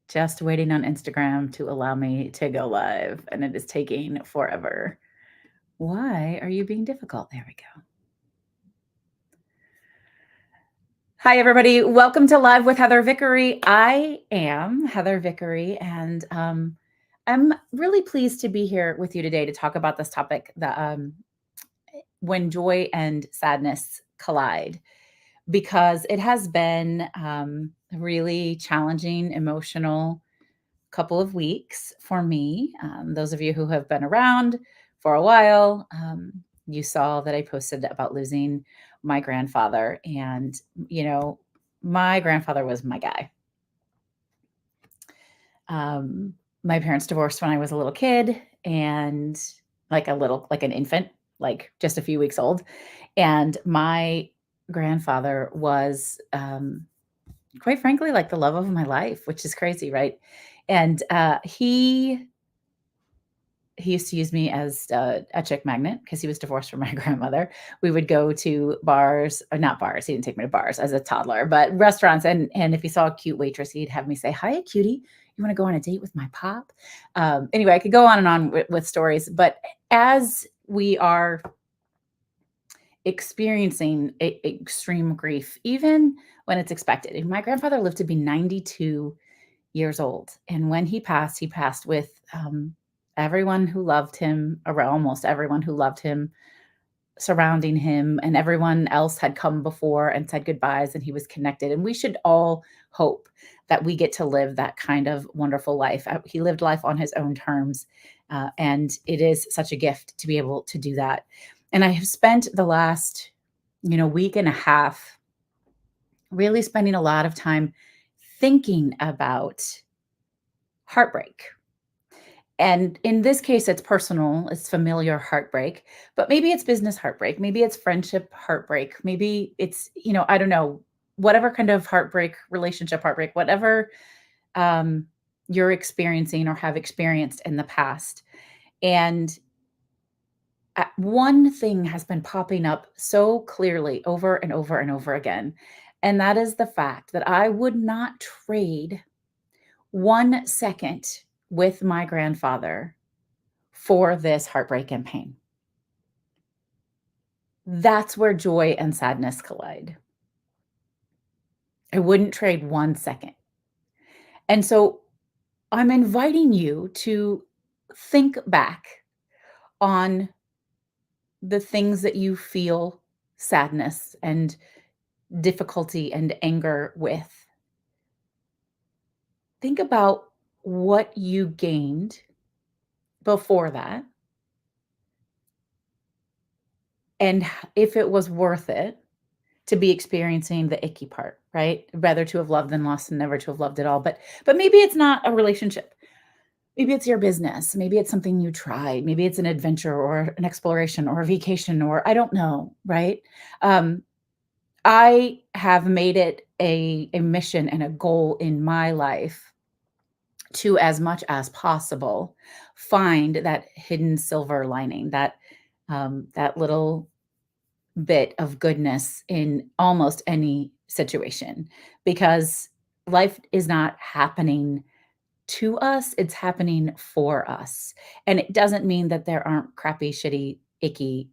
just waiting on Instagram to allow me to go live, and it is taking forever. Why are you being difficult? There we go. Hi, everybody. Welcome to Live with Heather Vickery. I am Heather Vickery, and I'm really pleased to be here with you today to talk about this topic, when joy and sadness collide, because it has been a really challenging, emotional couple of weeks for me. Those of you who have been around for a while, you saw that I posted about losing my grandfather. And, my grandfather was my guy. My parents divorced when I was a little kid and like an infant, like just a few weeks old. And my grandfather was, quite frankly, like the love of my life, which is crazy, right? And he used to use me as a chick magnet because he was divorced from my grandmother. We would go to bars, or not bars. He didn't take me to bars as a toddler, but restaurants. And if he saw a cute waitress, he'd have me say, "Hi, cutie. You want to go on a date with my pop?" Anyway, I could go on and on with stories, but as we are experiencing extreme grief, even when it's expected. And my grandfather lived to be 92 years old. And when he passed with everyone who loved him, or almost everyone who loved him, surrounding him, and everyone else had come before and said goodbyes, and he was connected. And we should all hope that we get to live that kind of wonderful life. He lived life on his own terms. And it is such a gift to be able to do that. And I have spent the last, week and a half really spending a lot of time thinking about heartbreak. And in this case, it's personal, it's familiar heartbreak, but maybe it's business heartbreak. Maybe it's friendship heartbreak. Maybe it's, I don't know, whatever kind of heartbreak, relationship heartbreak, whatever you're experiencing or have experienced in the past. And one thing has been popping up so clearly over and over and over again. And that is the fact that I would not trade 1 second with my grandfather for this heartbreak and pain. That's where joy and sadness collide. I wouldn't trade 1 second. And so I'm inviting you to think back on the things that you feel sadness and difficulty and anger with. Think about what you gained before that, and if it was worth it to be experiencing the icky part, right? Rather to have loved than lost and never to have loved at all. But maybe it's not a relationship. Maybe it's your business. Maybe it's something you tried. Maybe it's an adventure or an exploration or a vacation, or I don't know, right? I have made it a mission and a goal in my life to, as much as possible, find that hidden silver lining, that little bit of goodness in almost any situation, because life is not happening to us, it's happening for us. And it doesn't mean that there aren't crappy, shitty, icky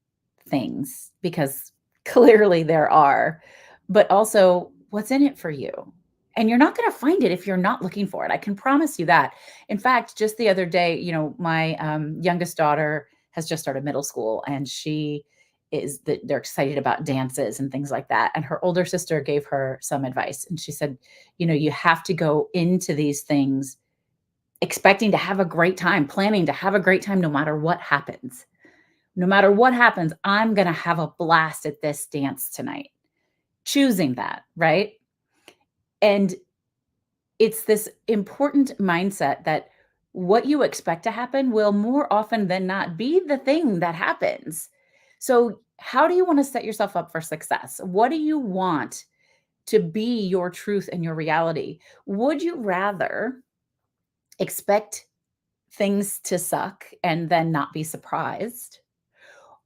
things, because clearly there are, but also what's in it for you. And you're not going to find it if you're not looking for it. I can promise you that. In fact, just the other day, my youngest daughter has just started middle school, and they're excited about dances and things like that. And her older sister gave her some advice. And she said, you have to go into these things expecting to have a great time, planning to have a great time no matter what happens. No matter what happens, I'm going to have a blast at this dance tonight. Choosing that, right? And it's this important mindset that what you expect to happen will more often than not be the thing that happens. So, how do you want to set yourself up for success? What do you want to be your truth and your reality? Would you rather expect things to suck and then not be surprised?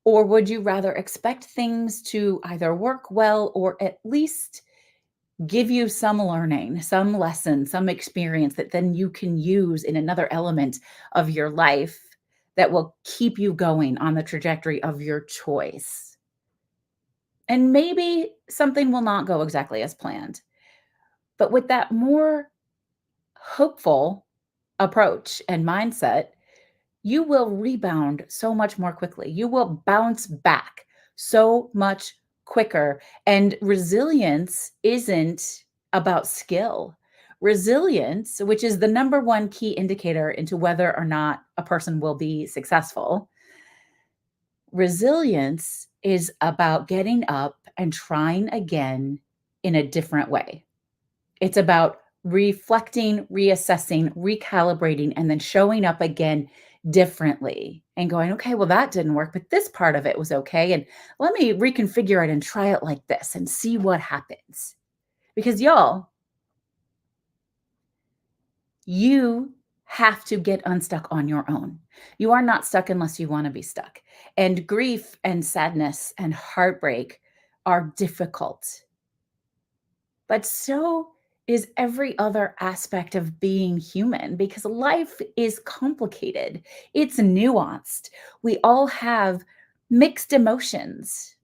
Or would you rather expect things to either work well or at least give you some learning, some lesson, some experience that then you can use in another element of your life that will keep you going on the trajectory of your choice. And maybe something will not go exactly as planned. But with that more hopeful approach and mindset, you will rebound so much more quickly. You will bounce back so much quicker. And resilience isn't about skill. Resilience, which is the number one key indicator into whether or not a person will be successful, resilience is about getting up and trying again in a different way. It's about reflecting, reassessing, recalibrating, and then showing up again differently and going, okay, well, that didn't work, but this part of it was okay. And let me reconfigure it and try it like this and see what happens. Because y'all, you have to get unstuck on your own. You are not stuck unless you want to be stuck. And grief and sadness and heartbreak are difficult, but so is every other aspect of being human because life is complicated. It's nuanced. We all have mixed emotions.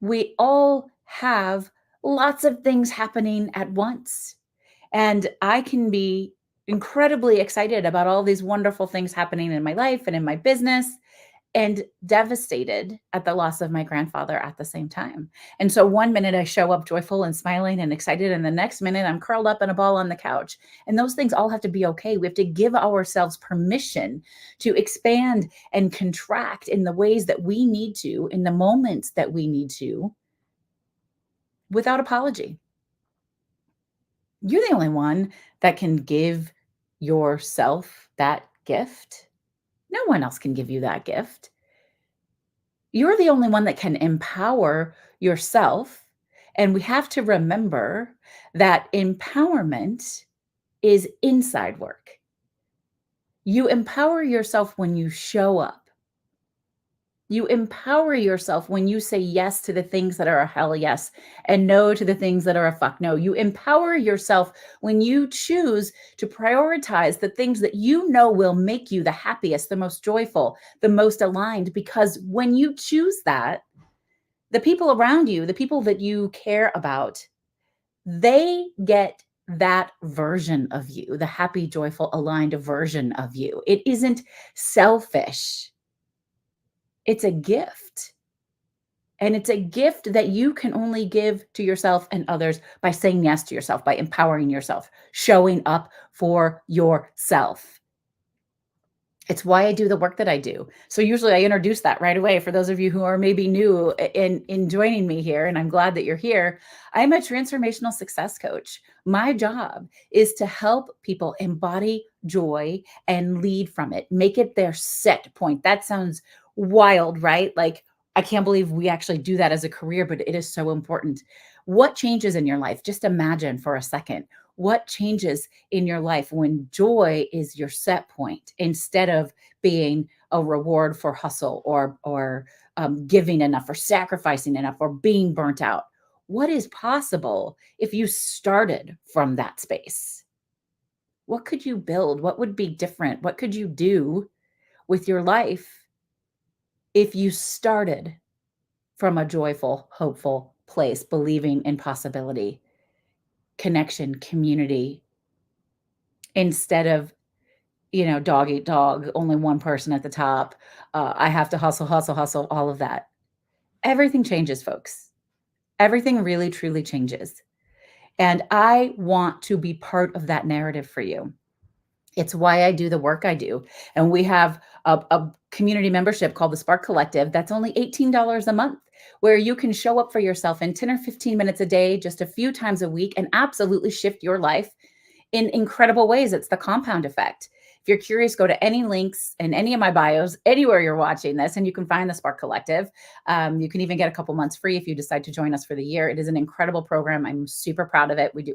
We all have lots of things happening at once. And I can be incredibly excited about all these wonderful things happening in my life and in my business and devastated at the loss of my grandfather at the same time. And so one minute I show up joyful and smiling and excited, and the next minute I'm curled up in a ball on the couch. And those things all have to be okay. We have to give ourselves permission to expand and contract in the ways that we need to, in the moments that we need to, without apology. You're the only one that can give yourself that gift. No one else can give you that gift. You're the only one that can empower yourself. And we have to remember that empowerment is inside work. You empower yourself when you show up. You empower yourself when you say yes to the things that are a hell yes and no to the things that are a fuck no. You empower yourself when you choose to prioritize the things that you know will make you the happiest, the most joyful, the most aligned. Because when you choose that, the people around you, the people that you care about, they get that version of you, the happy, joyful, aligned version of you. It isn't selfish. It's a gift. And it's a gift that you can only give to yourself and others by saying yes to yourself, by empowering yourself, showing up for yourself. It's why I do the work that I do. So usually I introduce that right away for those of you who are maybe new in joining me here, and I'm glad that you're here. I'm a transformational success coach. My job is to help people embody joy and lead from it, make it their set point. That sounds wild, right? Like, I can't believe we actually do that as a career, but it is so important. What changes in your life? Just imagine for a second what changes in your life when joy is your set point instead of being a reward for hustle or giving enough or sacrificing enough or being burnt out. What is possible if you started from that space? What could you build? What would be different? What could you do with your life if you started from a joyful, hopeful place, believing in possibility, connection, community, instead of, dog eat dog, only one person at the top. I have to hustle, hustle, hustle, all of that. Everything changes, folks. Everything really, truly changes. And I want to be part of that narrative for you. It's why I do the work I do. And we have a community membership called the Spark Collective that's only $18 a month, where you can show up for yourself in 10 or 15 minutes a day, just a few times a week, and absolutely shift your life in incredible ways. It's the compound effect. If you're curious, go to any links in any of my bios, anywhere you're watching this, and you can find the Spark Collective. You can even get a couple months free if you decide to join us for the year. It is an incredible program. I'm super proud of it. We do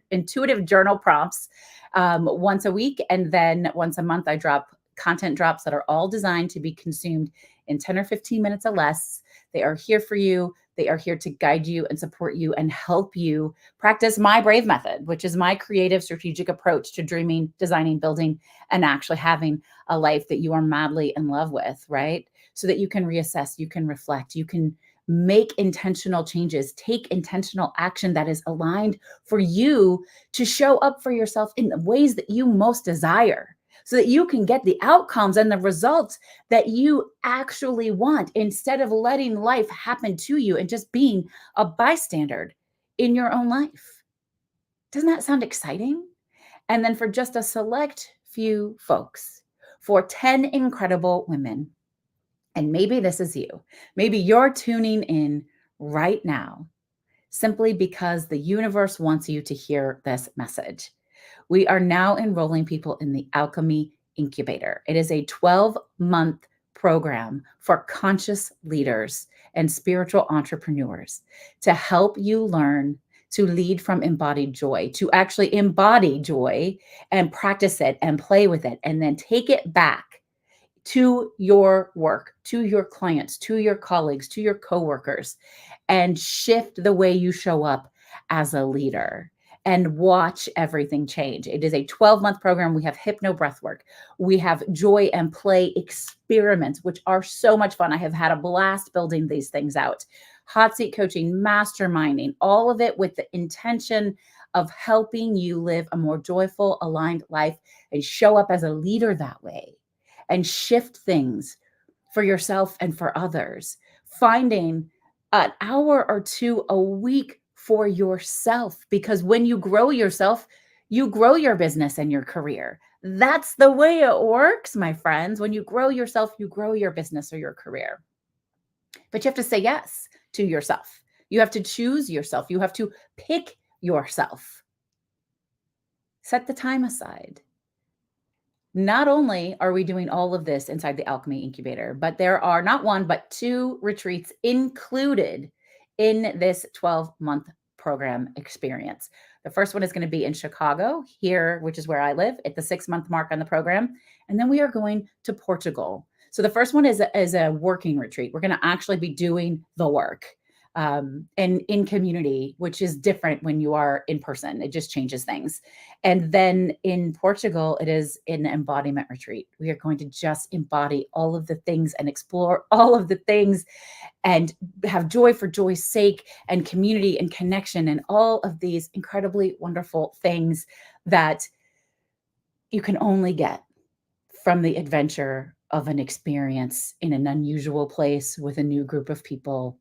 intuitive journal prompts once a week, and then once a month, I drop content drops that are all designed to be consumed in 10 or 15 minutes or less. They are here for you. They are here to guide you and support you and help you practice my brave method, which is my creative strategic approach to dreaming, designing, building, and actually having a life that you are madly in love with, right? So that you can reassess, you can reflect, you can make intentional changes, take intentional action that is aligned for you to show up for yourself in the ways that you most desire, so that you can get the outcomes and the results that you actually want, instead of letting life happen to you and just being a bystander in your own life. Doesn't that sound exciting? And then for just a select few folks, for 10 incredible women, and maybe this is you, maybe you're tuning in right now simply because the universe wants you to hear this message. We are now enrolling people in the Alchemy Incubator. It is a 12-month program for conscious leaders and spiritual entrepreneurs to help you learn to lead from embodied joy, to actually embody joy and practice it and play with it, and then take it back to your work, to your clients, to your colleagues, to your coworkers, and shift the way you show up as a leader and watch everything change. It is a 12-month program. We have hypno breath work. We have joy and play experiments, which are so much fun. I have had a blast building these things out. Hot seat coaching, masterminding, all of it with the intention of helping you live a more joyful, aligned life and show up as a leader that way and shift things for yourself and for others. Finding an hour or two a week for yourself, because when you grow yourself, you grow your business and your career. That's the way it works, my friends. When you grow yourself, you grow your business or your career. But you have to say yes to yourself. You have to choose yourself. You have to pick yourself. Set the time aside. Not only are we doing all of this inside the Alchemy Incubator, but there are not one, but two retreats included in this 12-month program experience. The first one is going to be in Chicago, here, which is where I live, at the 6-month mark on the program. And then we are going to Portugal. So the first one is a working retreat. We're going to actually be doing the work and in community, which is different when you are in person. It just changes things. And then in Portugal, it is an embodiment retreat. We are going to just embody all of the things and explore all of the things and have joy for joy's sake and community and connection and all of these incredibly wonderful things that you can only get from the adventure of an experience in an unusual place with a new group of people.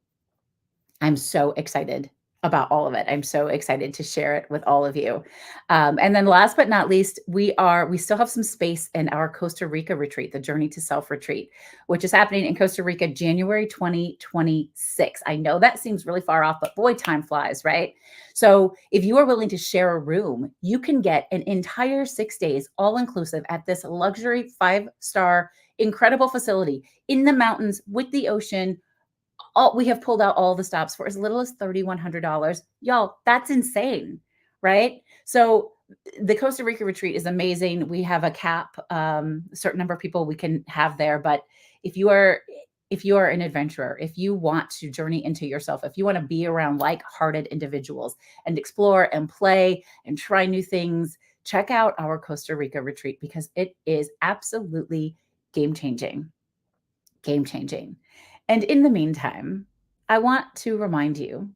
I'm so excited about all of it. I'm so excited to share it with all of you. And then last but not least, we still have some space in our Costa Rica retreat, the Journey to Self retreat, which is happening in Costa Rica, January 2026. I know that seems really far off, but boy, time flies, right? So if you are willing to share a room, you can get an entire 6 days, all inclusive, at this luxury 5-star, incredible facility in the mountains with the ocean. We have pulled out all the stops for as little as $3,100. Y'all, that's insane, right? So the Costa Rica retreat is amazing. We have a cap, a certain number of people we can have there. But if you are an adventurer, if you want to journey into yourself, if you want to be around like-hearted individuals and explore and play and try new things, check out our Costa Rica retreat, because it is absolutely game-changing. Game-changing. And in the meantime, I want to remind you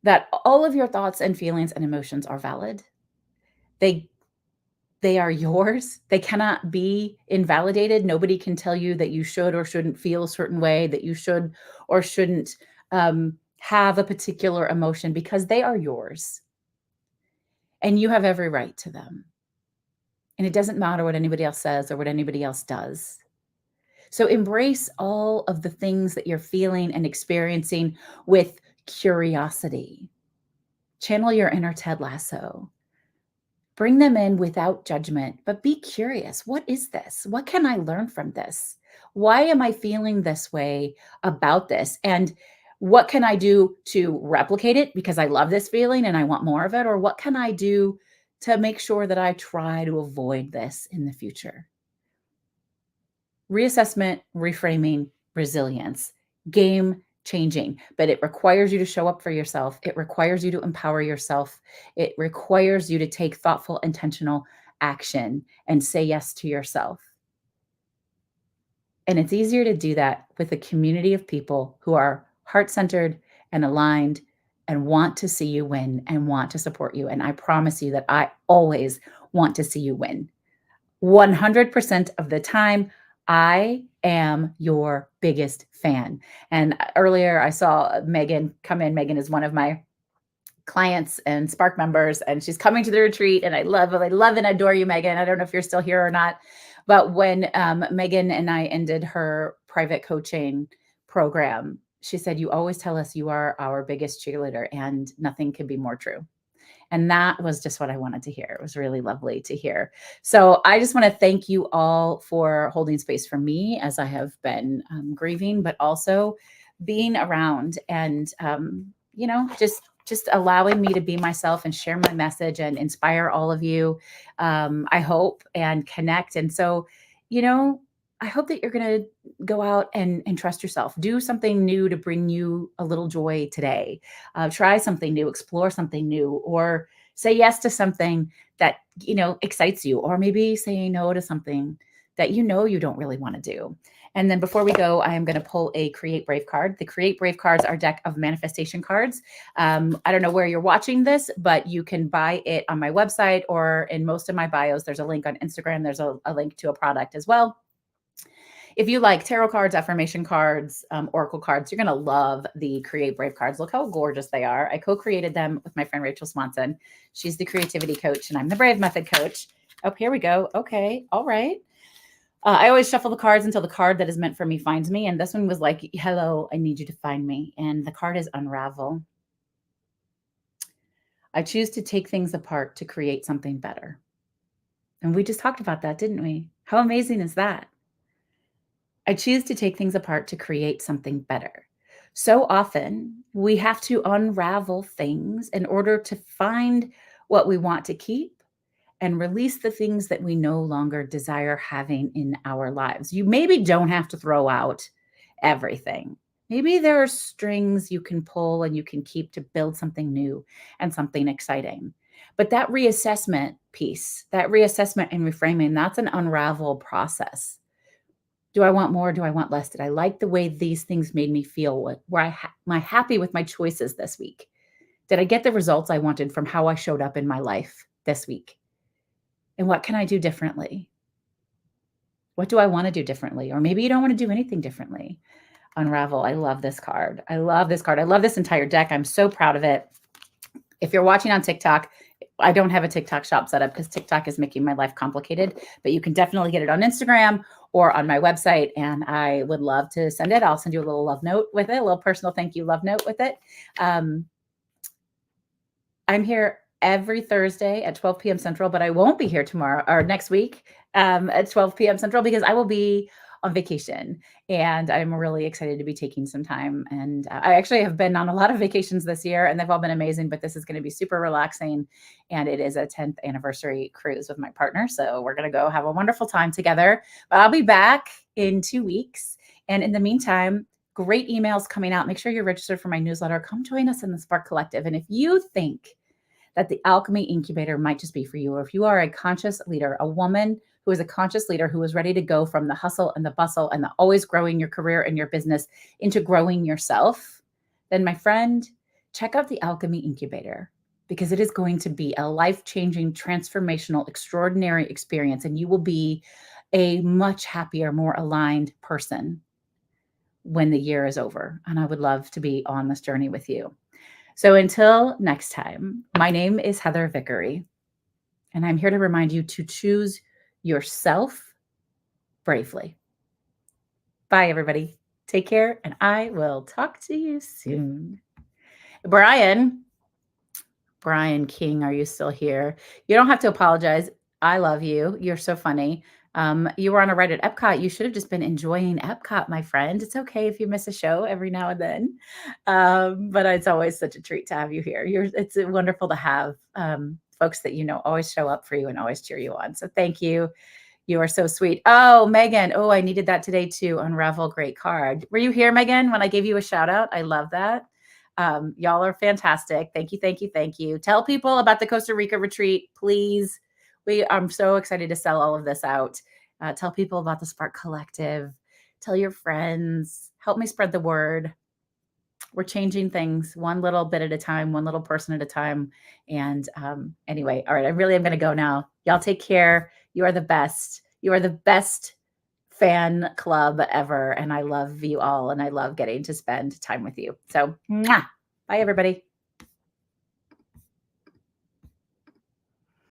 that all of your thoughts and feelings and emotions are valid. They are yours. They cannot be invalidated. Nobody can tell you that you should or shouldn't feel a certain way, that you should or shouldn't have a particular emotion, because they are yours. And you have every right to them. And it doesn't matter what anybody else says or what anybody else does. So embrace all of the things that you're feeling and experiencing with curiosity. Channel your inner Ted Lasso. Bring them in without judgment, but be curious. What is this? What can I learn from this? Why am I feeling this way about this? And what can I do to replicate it, because I love this feeling and I want more of it? Or what can I do to make sure that I try to avoid this in the future? Reassessment, reframing, resilience, game changing, but it requires you to show up for yourself. It requires you to empower yourself. It requires you to take thoughtful, intentional action and say yes to yourself. And it's easier to do that with a community of people who are heart centered and aligned and want to see you win and want to support you. And I promise you that I always want to see you win. 100% of the time, I am your biggest fan. And earlier I saw Megan come in. Megan is one of my clients and Spark members, and she's coming to the retreat. And I love and adore you, Megan. I don't know if you're still here or not, but when Megan and I ended her private coaching program, she said, "You always tell us you are our biggest cheerleader, and nothing could be more true." And that was just what I wanted to hear. It was really lovely to hear. So I just want to thank you all for holding space for me as I have been grieving, but also being around and, just allowing me to be myself and share my message and inspire all of you, I hope, and connect. And so, you know, I hope that you're going to go out and trust yourself. Do something new to bring you a little joy today. Try something new, explore something new, or say yes to something that excites you, or maybe say no to something that you don't really want to do. And then before we go, I am going to pull a Create Brave card. The Create Brave cards are a deck of manifestation cards. I don't know where you're watching this, but you can buy it on my website or in most of my bios. There's a link on Instagram. There's a link to a product as well. If you like tarot cards, affirmation cards, oracle cards, you're going to love the Create Brave cards. Look how gorgeous they are. I co-created them with my friend Rachel Swanson. She's the creativity coach and I'm the Brave Method coach. Oh, here we go. Okay. All right. I always shuffle the cards until the card that is meant for me finds me. And this one was like, hello, I need you to find me. And the card is Unravel. I choose to take things apart to create something better. And we just talked about that, didn't we? How amazing is that? I choose to take things apart to create something better. So often we have to unravel things in order to find what we want to keep and release the things that we no longer desire having in our lives. You maybe don't have to throw out everything. Maybe there are strings you can pull and you can keep to build something new and something exciting. But that reassessment piece, that reassessment and reframing, that's an unravel process. Do I want more? Do I want less? Did I like the way these things made me feel? Am I happy with my choices this week? Did I get the results I wanted from how I showed up in my life this week? And what can I do differently? What do I want to do differently? Or maybe you don't want to do anything differently. Unravel. I love this card. I love this card. I love this entire deck. I'm so proud of it. If you're watching on TikTok, I don't have a TikTok shop set up because TikTok is making my life complicated, but you can definitely get it on Instagram or on my website. And I would love to send it. I'll send you a little love note with it, a little personal thank you love note with it. I'm here every Thursday at 12 p.m. Central, but I won't be here tomorrow or next week at 12 p.m. Central because I will be on vacation and I'm really excited to be taking some time. And I actually have been on a lot of vacations this year and they've all been amazing, but this is going to be super relaxing. And it is a 10th anniversary cruise with my partner. So we're going to go have a wonderful time together, but I'll be back in 2 weeks. And in the meantime, great emails coming out. Make sure you're registered for my newsletter. Come join us in the Spark Collective. And if you think that the Alchemy Incubator might just be for you, or if you are a conscious leader, a woman who is a conscious leader who is ready to go from the hustle and the bustle and the always growing your career and your business into growing yourself, then my friend, check out the Alchemy Incubator because it is going to be a life-changing, transformational, extraordinary experience. And you will be a much happier, more aligned person when the year is over. And I would love to be on this journey with you. So until next time, my name is Heather Vickery, and I'm here to remind you to choose yourself bravely. Bye, everybody. Take care, and I will talk to you soon. Brian King, are you still here? You don't have to apologize. I love you. You're so funny. You were on a ride at Epcot. You should have just been enjoying Epcot, my friend. It's okay if you miss a show every now and then. But it's always such a treat to have you here. It's wonderful to have folks that always show up for you and always cheer you on. So thank you. You are so sweet. Oh, Megan. Oh, I needed that today too. Unravel, great card. Were you here, Megan, when I gave you a shout out? I love that. Y'all are fantastic. Thank you, thank you, thank you. Tell people about the Costa Rica retreat, please. I'm so excited to sell all of this out. Tell people about the Spark Collective. Tell your friends. Help me spread the word. We're changing things one little bit at a time, one little person at a time. And anyway, all right, I really am going to go now. Y'all take care. You are the best. You are the best fan club ever. And I love you all. And I love getting to spend time with you. So, mwah. Bye, everybody.